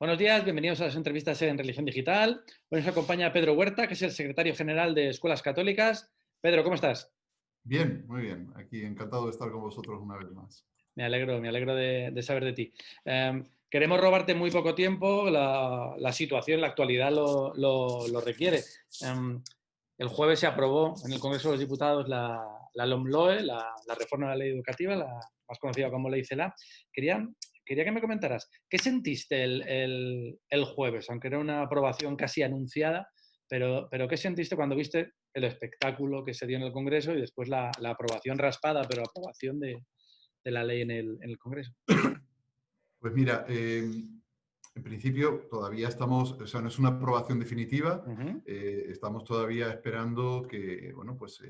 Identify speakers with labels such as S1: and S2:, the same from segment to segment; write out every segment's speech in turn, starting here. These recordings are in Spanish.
S1: Buenos días, bienvenidos a las entrevistas en Religión Digital. Hoy nos acompaña Pedro Huerta, que es el secretario general de Escuelas Católicas. Pedro, ¿cómo estás?
S2: Bien, muy bien. Aquí encantado de estar con vosotros una vez más.
S1: Me alegro de saber de ti. Queremos robarte muy poco tiempo, la situación, la actualidad lo requiere. El jueves se aprobó en el Congreso de los Diputados la LOMLOE, la reforma de la ley educativa, la más conocida como Ley CELA. Quería que me comentaras, ¿qué sentiste el jueves? Aunque era una aprobación casi anunciada, pero ¿qué sentiste cuando viste el espectáculo que se dio en el Congreso y después la aprobación raspada, pero aprobación de la ley en el Congreso?
S2: Pues mira, en principio todavía estamos, o sea, no es una aprobación definitiva,
S1: Ujú.
S2: estamos todavía esperando que, bueno, pues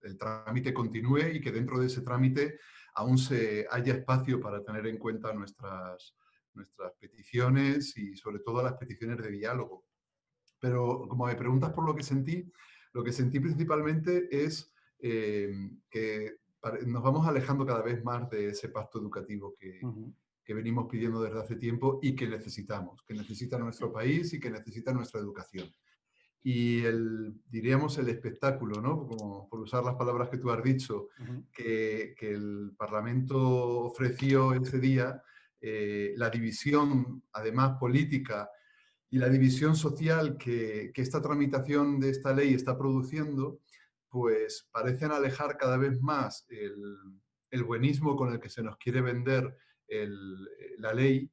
S2: el trámite continúe y que dentro de ese trámite aún se haya espacio para tener en cuenta nuestras peticiones y sobre todo las peticiones de diálogo. Pero como me preguntas por lo que sentí principalmente es que nos vamos alejando cada vez más de ese pacto educativo
S1: Ujú.
S2: que venimos pidiendo desde hace tiempo y que necesita nuestro país y que necesita nuestra educación. Y diríamos el espectáculo, ¿no? Como por usar las palabras que tú has dicho,
S1: Ujú.
S2: que el Parlamento ofreció ese día, la división, además política, y la división social que esta tramitación de esta ley está produciendo, pues parecen alejar cada vez más el buenismo con el que se nos quiere vender la ley,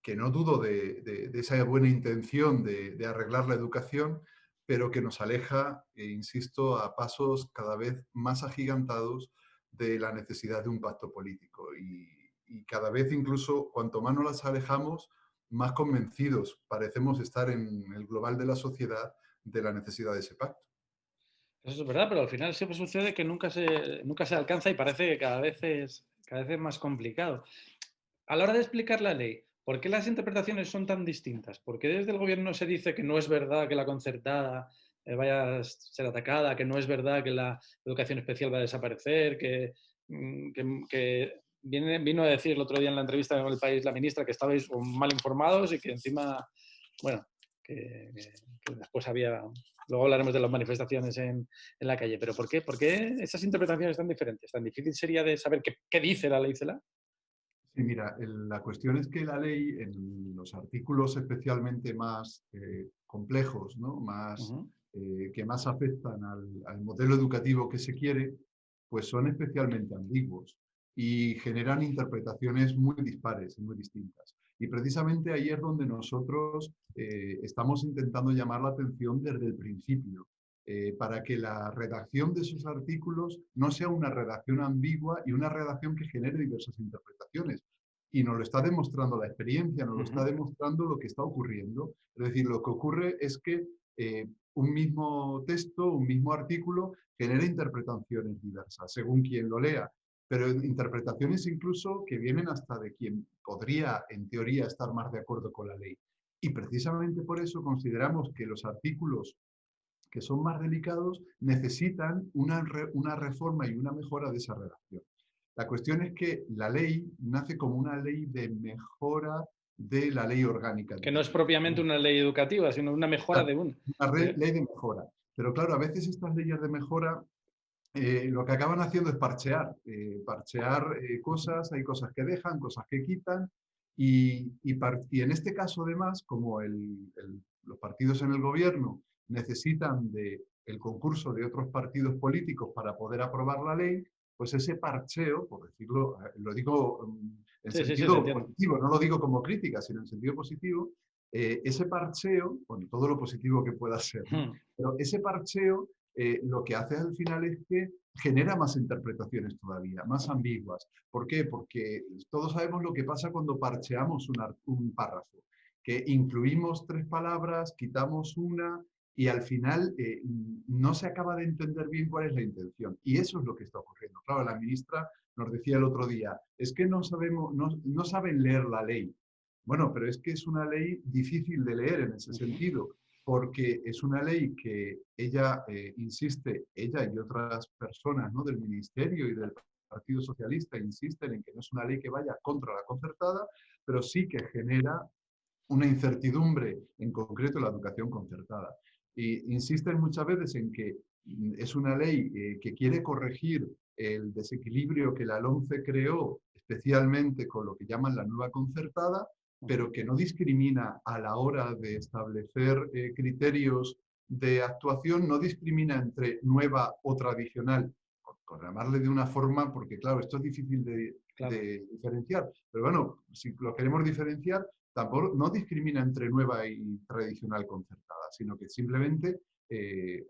S2: que no dudo de esa buena intención de arreglar la educación, pero que nos aleja, insisto, a pasos cada vez más agigantados de la necesidad de un pacto político. Y cada vez incluso, cuanto más nos las alejamos, más convencidos parecemos estar en el global de la sociedad de la necesidad de ese pacto.
S1: Eso es verdad, pero al final siempre sucede que nunca se alcanza y parece que cada vez es más complicado. A la hora de explicar la ley, ¿por qué las interpretaciones son tan distintas? ¿Por qué desde el gobierno se dice que no es verdad que la concertada vaya a ser atacada, que no es verdad que la educación especial va a desaparecer, que vino a decir el otro día en la entrevista con El País la ministra que estabais mal informados y que encima, bueno, que después había... Luego hablaremos de las manifestaciones en la calle, pero ¿por qué esas interpretaciones tan diferentes? ¿Tan difícil sería de saber qué dice la ley CELA?
S2: Sí, mira, la cuestión es que la ley, en los artículos especialmente más complejos, ¿no?
S1: Ujú.
S2: Que más afectan al modelo educativo que se quiere, pues son especialmente ambiguos y generan interpretaciones muy dispares y muy distintas. Y precisamente ahí es donde nosotros estamos intentando llamar la atención desde el principio, para que la redacción de esos artículos no sea una redacción ambigua y una redacción que genere diversas interpretaciones. Y nos lo está demostrando la experiencia, nos lo está
S1: Ujú.
S2: demostrando lo que está ocurriendo. Es decir, lo que ocurre es que un mismo texto, un mismo artículo, genera interpretaciones diversas según quien lo lea, pero interpretaciones incluso que vienen hasta de quien podría, en teoría, estar más de acuerdo con la ley. Y precisamente por eso consideramos que los artículos que son más delicados necesitan una reforma y una mejora de esa redacción. La cuestión es que la ley nace como una ley de mejora de la ley orgánica
S1: Que no es
S2: educativa.
S1: propiamente una ley educativa, sino una mejora de un...
S2: Una
S1: de-
S2: ley de mejora. Pero claro, a veces estas leyes de mejora lo que acaban haciendo es parchear cosas, hay cosas que dejan, cosas que quitan, y en este caso además, como los partidos en el gobierno necesitan el concurso de otros partidos políticos para poder aprobar la ley, pues ese parcheo, por decirlo, lo digo en
S1: Sí, sí, sí, se
S2: sentido
S1: entiende.
S2: positivo, no lo digo como crítica, sino en sentido positivo, ese parcheo, con todo lo positivo que pueda ser, ¿no?
S1: Hmm.
S2: Pero ese parcheo lo que hace al final es que genera más interpretaciones todavía, más ambiguas. ¿Por qué? Porque todos sabemos lo que pasa cuando parcheamos un párrafo, que incluimos tres palabras, quitamos una y al final no se acaba de entender bien cuál es la intención. Y eso es lo que está ocurriendo. Claro, la ministra nos decía el otro día, es que no sabemos, no saben leer la ley. Bueno, pero es que es una ley difícil de leer en ese
S1: Ujú.
S2: sentido, porque es una ley que ella insiste, ella y otras personas, ¿no?, del Ministerio y del Partido Socialista insisten en que no es una ley que vaya contra la concertada, pero sí que genera una incertidumbre, en concreto la educación concertada. Y insisten muchas veces en que es una ley que quiere corregir el desequilibrio que la LOMCE creó, especialmente con lo que llaman la nueva concertada, pero que no discrimina a la hora de establecer criterios de actuación, no discrimina entre nueva o tradicional, por llamarle de una forma, porque claro, esto es difícil
S1: Claro.
S2: de diferenciar, pero bueno, si lo queremos diferenciar, tampoco no discrimina entre nueva y tradicional concertada, sino que simplemente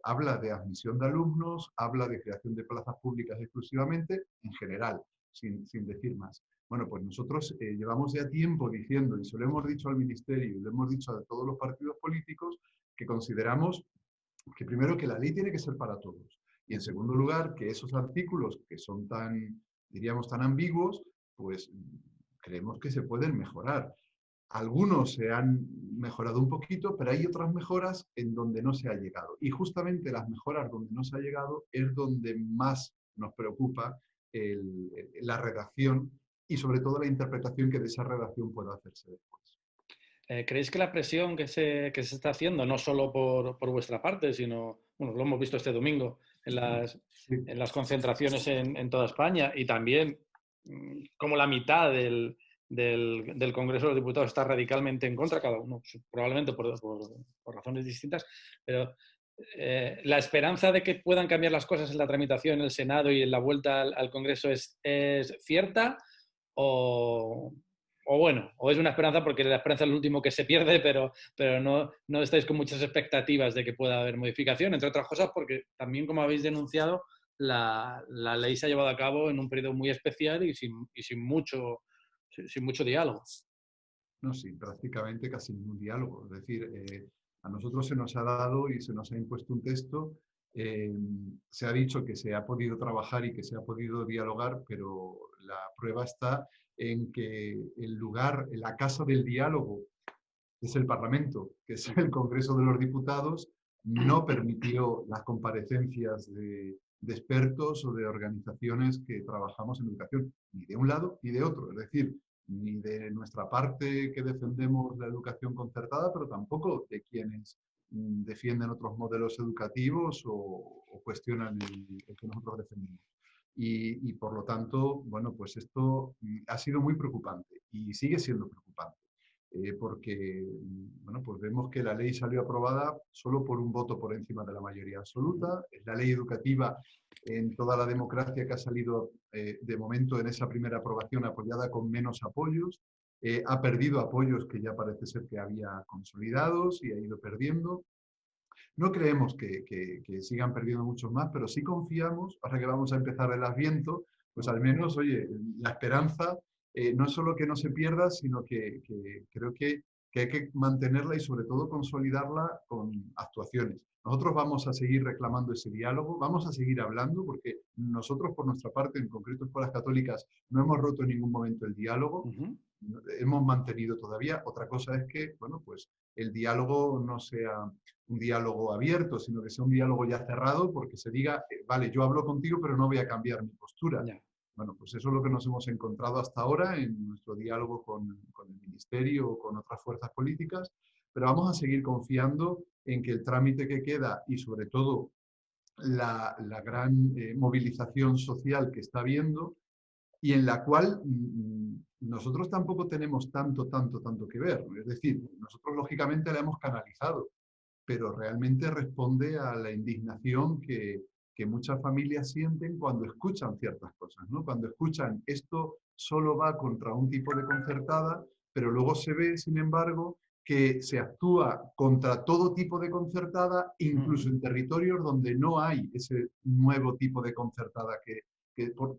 S2: habla de admisión de alumnos, habla de creación de plazas públicas exclusivamente, en general, sin decir más. Bueno, pues nosotros llevamos ya tiempo diciendo, y se lo hemos dicho al Ministerio, y lo hemos dicho a todos los partidos políticos, que consideramos que primero que la ley tiene que ser para todos, y en segundo lugar que esos artículos que son tan, diríamos, tan ambiguos, pues creemos que se pueden mejorar. Algunos se han mejorado un poquito, pero hay otras mejoras en donde no se ha llegado. Y justamente las mejoras donde no se ha llegado es donde más nos preocupa la redacción y sobre todo la interpretación que de esa redacción pueda hacerse después.
S1: ¿Creéis que la presión que se está haciendo, no solo por vuestra parte, sino, bueno, lo hemos visto este domingo
S2: Sí.
S1: en las concentraciones en toda España y también como la mitad del Congreso de los Diputados está radicalmente en contra, cada uno probablemente por razones distintas, pero la esperanza de que puedan cambiar las cosas en la tramitación en el Senado y en la vuelta al Congreso es cierta o, o bueno, o es una esperanza porque la esperanza es lo último que se pierde, pero no estáis con muchas expectativas de que pueda haber modificación, entre otras cosas porque también, como habéis denunciado, la ley se ha llevado a cabo en un periodo muy especial y sin mucho diálogo.
S2: No, sí, prácticamente casi ningún diálogo. Es decir, a nosotros se nos ha dado y se nos ha impuesto un texto, se ha dicho que se ha podido trabajar y que se ha podido dialogar, pero la prueba está en que el lugar, la casa del diálogo, que es el Parlamento, que es el Congreso de los Diputados, no permitió las comparecencias de expertos o de organizaciones que trabajamos en educación, ni de un lado ni de otro. Es decir, ni de nuestra parte que defendemos la educación concertada, pero tampoco de quienes defienden otros modelos educativos o cuestionan el que nosotros defendemos. Y por lo tanto, bueno, pues esto ha sido muy preocupante y sigue siendo preocupante. Porque bueno, pues vemos que la ley salió aprobada solo por un voto por encima de la mayoría absoluta. Es la ley educativa en toda la democracia que ha salido de momento en esa primera aprobación apoyada con menos apoyos. Ha perdido apoyos que ya parece ser que había consolidados y ha ido perdiendo. No creemos que sigan perdiendo muchos más, pero sí confiamos, ahora que vamos a empezar el Adviento, pues al menos, oye, la esperanza no es solo que no se pierda, sino que creo que hay que mantenerla y sobre todo consolidarla con actuaciones. Nosotros vamos a seguir reclamando ese diálogo, vamos a seguir hablando, porque nosotros por nuestra parte, en concreto Escuelas Católicas, no hemos roto en ningún momento el diálogo, hemos mantenido todavía. Otra cosa es que, bueno, pues el diálogo no sea un diálogo abierto, sino que sea un diálogo ya cerrado, porque se diga, vale, yo hablo contigo, pero no voy a cambiar mi postura.
S1: Ya.
S2: Bueno, pues eso es lo que nos hemos encontrado hasta ahora en nuestro diálogo con el Ministerio o con otras fuerzas políticas, pero vamos a seguir confiando en que el trámite que queda y sobre todo la gran movilización social que está habiendo y en la cual nosotros tampoco tenemos tanto que ver. Es decir, nosotros lógicamente la hemos canalizado, pero realmente responde a la indignación que muchas familias sienten cuando escuchan ciertas cosas, ¿no? Cuando escuchan esto solo va contra un tipo de concertada, pero luego se ve, sin embargo, que se actúa contra todo tipo de concertada, incluso en territorios donde no hay ese nuevo tipo de concertada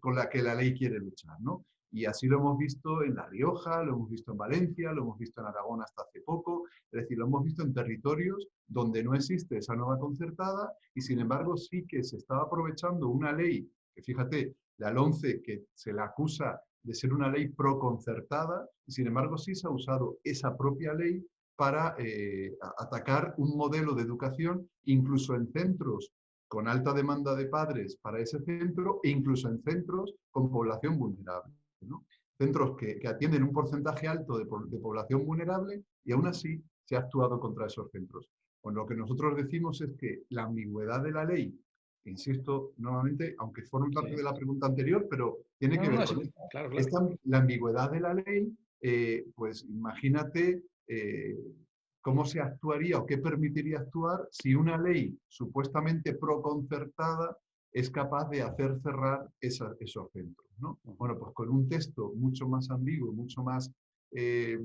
S2: con la que la ley quiere luchar, ¿no? Y así lo hemos visto en La Rioja, lo hemos visto en Valencia, lo hemos visto en Aragón hasta hace poco, es decir, lo hemos visto en territorios donde no existe esa nueva concertada y sin embargo sí que se estaba aprovechando una ley, que fíjate, la LOMCE, que se la acusa de ser una ley pro-concertada, y sin embargo sí se ha usado esa propia ley para atacar un modelo de educación, incluso en centros con alta demanda de padres para ese centro e incluso en centros con población vulnerable, ¿no? centros que atienden un porcentaje alto de población vulnerable y aún así se ha actuado contra esos centros. Pues lo que nosotros decimos es que la ambigüedad de la ley, insisto, nuevamente, aunque forme parte
S1: Sí.
S2: de la pregunta anterior, pero tiene que
S1: No,
S2: ver
S1: sí,
S2: con esto.
S1: claro, claro.
S2: La ambigüedad de la ley, pues imagínate cómo se actuaría o qué permitiría actuar si una ley supuestamente proconcertada es capaz de hacer cerrar esos centros, ¿no? Bueno, pues con un texto mucho más ambiguo, mucho más eh,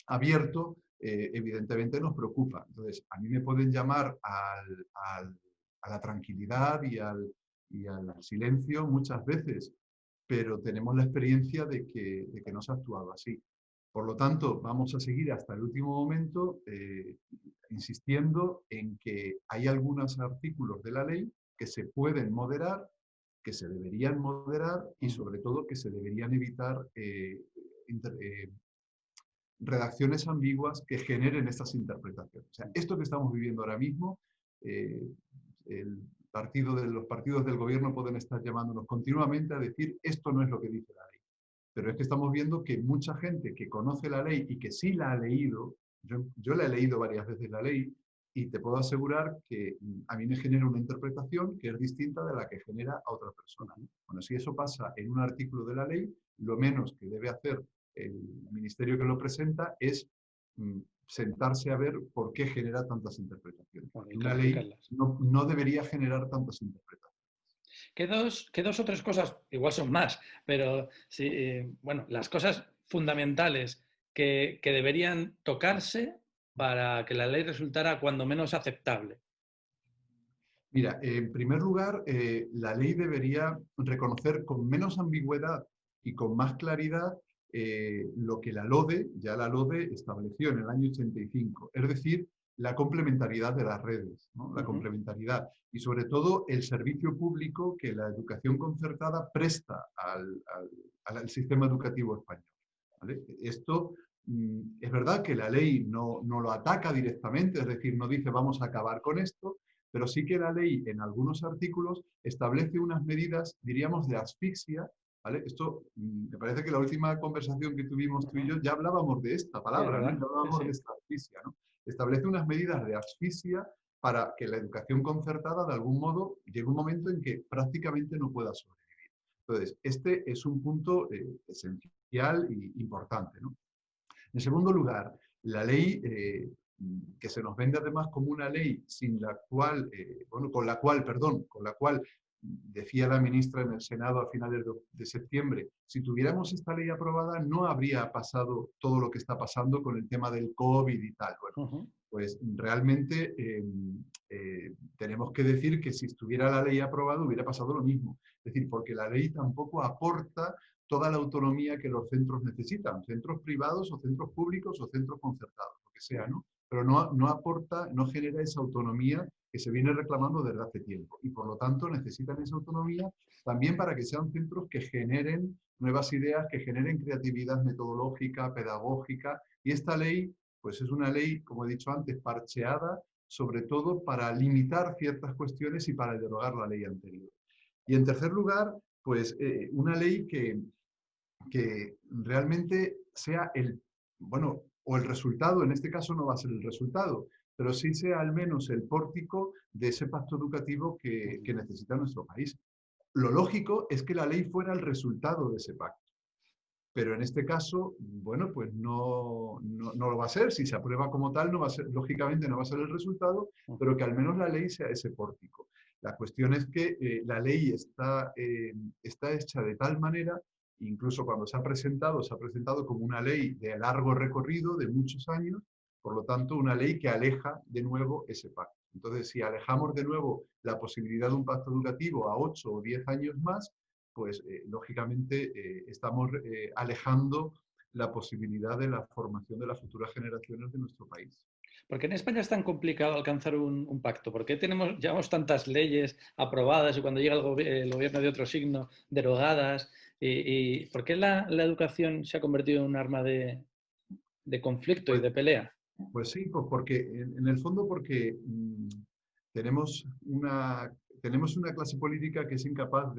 S2: abierto, evidentemente nos preocupa. Entonces, a mí me pueden llamar a la tranquilidad y al silencio muchas veces, pero tenemos la experiencia de que no se ha actuado así. Por lo tanto, vamos a seguir hasta el último momento insistiendo en que hay algunos artículos de la ley que se pueden moderar, que se deberían moderar y sobre todo que se deberían evitar redacciones ambiguas que generen estas interpretaciones. O sea, esto que estamos viviendo ahora mismo, eh, los partidos del gobierno pueden estar llamándonos continuamente a decir esto no es lo que dice la ley. Pero es que estamos viendo que mucha gente que conoce la ley y que sí la ha leído, yo la he leído varias veces la ley, y te puedo asegurar que a mí me genera una interpretación que es distinta de la que genera a otra persona. Bueno, si eso pasa en un artículo de la ley, lo menos que debe hacer el ministerio que lo presenta es sentarse a ver por qué genera tantas interpretaciones.
S1: Bueno, y
S2: Porque una ley
S1: clarificarlas.
S2: no debería generar tantas interpretaciones.
S1: ¿Qué dos o tres cosas, igual son más, pero sí, bueno, las cosas fundamentales que deberían tocarse para que la ley resultara cuando menos aceptable?
S2: Mira, en primer lugar, la ley debería reconocer con menos ambigüedad y con más claridad lo que ya la LODE estableció en el año 85, es decir, la complementariedad de las redes, ¿no? La complementariedad y sobre todo el servicio público que la educación concertada presta al sistema educativo español. ¿Vale? Esto es verdad que la ley no lo ataca directamente, es decir, no dice vamos a acabar con esto, pero sí que la ley en algunos artículos establece unas medidas, diríamos, de asfixia. ¿Vale? Esto me parece que la última conversación que tuvimos tú y yo ya hablábamos de esta
S1: Sí, es
S2: palabra, ¿no?
S1: verdad.
S2: Ya
S1: Sí,
S2: hablábamos de
S1: sí.
S2: esta asfixia, ¿no? Establece unas medidas de asfixia para que la educación concertada, de algún modo, llegue un momento en que prácticamente no pueda sobrevivir. Entonces, este es un punto esencial e importante, ¿no? En segundo lugar, la ley que se nos vende además como una ley sin la cual, con la cual decía la ministra en el Senado a finales de septiembre, si tuviéramos esta ley aprobada no habría pasado todo lo que está pasando con el tema del COVID y tal. Bueno, pues realmente tenemos que decir que si estuviera la ley aprobada hubiera pasado lo mismo. Es decir, porque la ley tampoco aporta toda la autonomía que los centros necesitan, centros privados o centros públicos o centros concertados, lo que sea, ¿no? Pero no aporta, no genera esa autonomía que se viene reclamando desde hace tiempo. Y por lo tanto necesitan esa autonomía también para que sean centros que generen nuevas ideas, que generen creatividad metodológica, pedagógica. Y esta ley, pues es una ley, como he dicho antes, parcheada, sobre todo para limitar ciertas cuestiones y para derogar la ley anterior. Y en tercer lugar, pues una ley que realmente sea bueno, o el resultado, en este caso no va a ser el resultado, pero sí sea al menos el pórtico de ese pacto educativo que necesita nuestro país. Lo lógico es que la ley fuera el resultado de ese pacto. Pero en este caso, bueno, pues no lo va a ser. Si se aprueba como tal, no va a ser, lógicamente no va a ser el resultado, pero que al menos la ley sea ese pórtico. La cuestión es que la ley está hecha de tal manera, incluso cuando se ha presentado como una ley de largo recorrido, de muchos años, por lo tanto, una ley que aleja de nuevo ese pacto. Entonces, si alejamos de nuevo la posibilidad de un pacto educativo a 8 o 10 años más, pues lógicamente estamos alejando la posibilidad de la formación de las futuras generaciones de nuestro país.
S1: ¿Por qué en España es tan complicado alcanzar un pacto? ¿Por qué llevamos tantas leyes aprobadas y cuando llega el gobierno de otro signo, derogadas? ¿Y por qué la educación se ha convertido en un arma de conflicto y
S2: Pues,
S1: de pelea?
S2: pues sí, pues porque en el fondo porque tenemos una clase política que es incapaz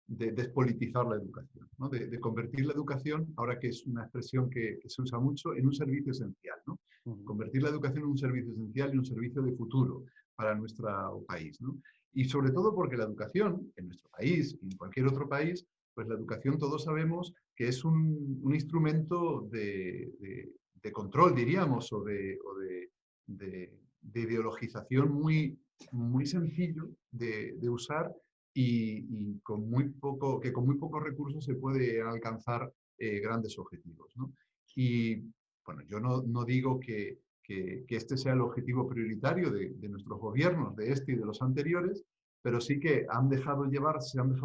S2: despolitizar la educación, ¿no? De convertir la educación, ahora que es una expresión que se usa mucho, en un servicio esencial, ¿no? Convertir la educación en un servicio esencial y un servicio de futuro para nuestro país, ¿no? Y sobre todo porque la educación en nuestro país y en cualquier otro país, pues la educación todos sabemos que es un instrumento de control, diríamos, o de ideologización muy sencillo de usar y con muy pocos recursos se puede alcanzar grandes objetivos, ¿no? Y bueno, yo no digo que este sea el objetivo prioritario de nuestros gobiernos, de este y de los anteriores, pero sí que se han dejado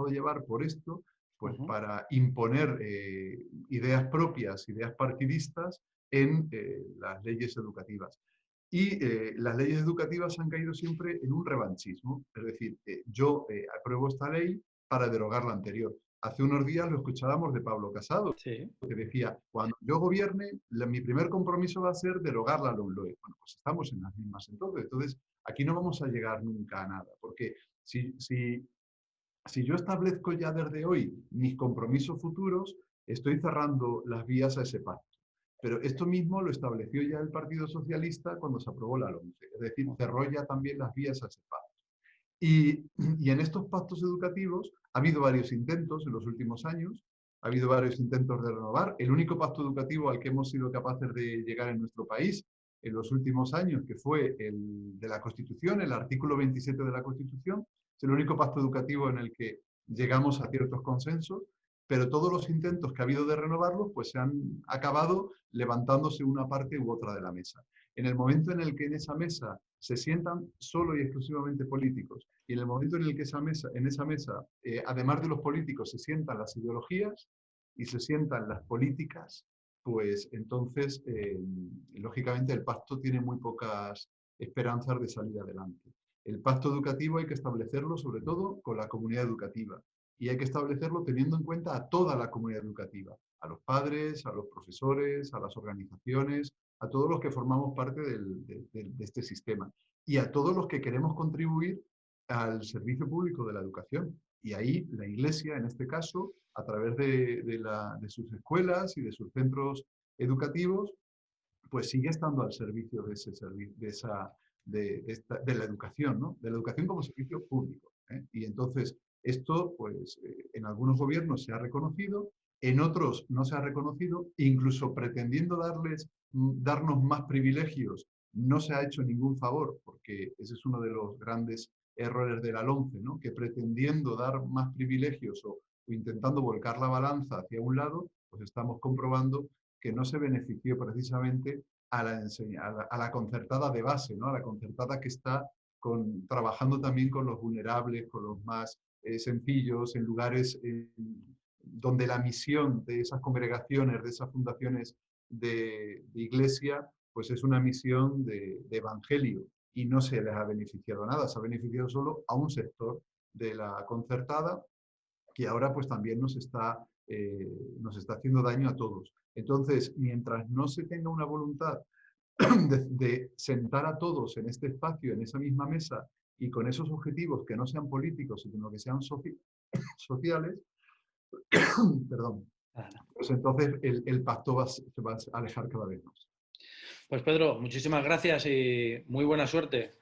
S2: llevar por esto, pues para imponer ideas propias, ideas partidistas en las leyes educativas. Y las leyes educativas han caído siempre en un revanchismo. Es decir, yo apruebo esta ley para derogar la anterior. Hace unos días lo escuchábamos de Pablo Casado,
S1: Sí.
S2: que decía, cuando yo gobierne, mi primer compromiso va a ser derogar la LOMLOE. Bueno, pues estamos en las mismas entonces. Entonces, aquí no vamos a llegar nunca a nada, porque si yo establezco ya desde hoy mis compromisos futuros, estoy cerrando las vías a ese pacto. Pero esto mismo lo estableció ya el Partido Socialista cuando se aprobó la LOMCE, es decir, cerró ya también las vías a ese pacto. Y en estos pactos educativos ha habido varios intentos en los últimos años, ha habido varios intentos de renovar. El único pacto educativo al que hemos sido capaces de llegar en nuestro país en los últimos años, que fue el de la Constitución, el artículo 27 de la Constitución, es el único pacto educativo en el que llegamos a ciertos consensos, pero todos los intentos que ha habido de renovarlos pues se han acabado levantándose una parte u otra de la mesa. En el momento en el que en esa mesa se sientan solo y exclusivamente políticos, y en el momento en el que en esa mesa, además de los políticos, se sientan las ideologías y se sientan las políticas, pues entonces, lógicamente, el pacto tiene muy pocas esperanzas de salir adelante. El pacto educativo hay que establecerlo sobre todo con la comunidad educativa y hay que establecerlo teniendo en cuenta a toda la comunidad educativa, a los padres, a los profesores, a las organizaciones, a todos los que formamos parte de este sistema y a todos los que queremos contribuir al servicio público de la educación. Y ahí la Iglesia, en este caso, a través de sus escuelas y de sus centros educativos, pues sigue estando al servicio de la educación, ¿no? De la educación como servicio público, ¿eh? Y entonces esto, pues, en algunos gobiernos se ha reconocido, en otros no se ha reconocido, incluso pretendiendo darnos más privilegios, no se ha hecho ningún favor, porque ese es uno de los grandes errores de la LOMCE, ¿no? Que pretendiendo dar más privilegios o intentando volcar la balanza hacia un lado, pues estamos comprobando que no se benefició precisamente a la concertada de base, ¿no? A la concertada que está trabajando también con los vulnerables, con los más sencillos, en lugares donde la misión de esas congregaciones, de esas fundaciones de iglesia, pues es una misión de evangelio y no se les ha beneficiado nada, se ha beneficiado solo a un sector de la concertada que ahora pues también nos está haciendo daño a todos. Entonces, mientras no se tenga una voluntad de sentar a todos en este espacio, en esa misma mesa, y con esos objetivos que no sean políticos, sino que sean sociales, perdón, pues entonces el pacto se va a alejar cada vez más.
S1: Pues Pedro, muchísimas gracias y muy buena suerte.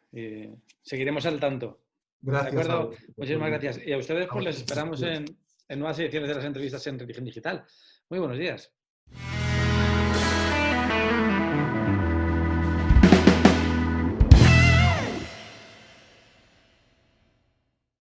S1: Seguiremos al tanto.
S2: Gracias.
S1: ¿De acuerdo? Muchísimas gracias. Y a ustedes pues les esperamos en nuevas ediciones de las entrevistas en Religión Digital. Muy buenos días.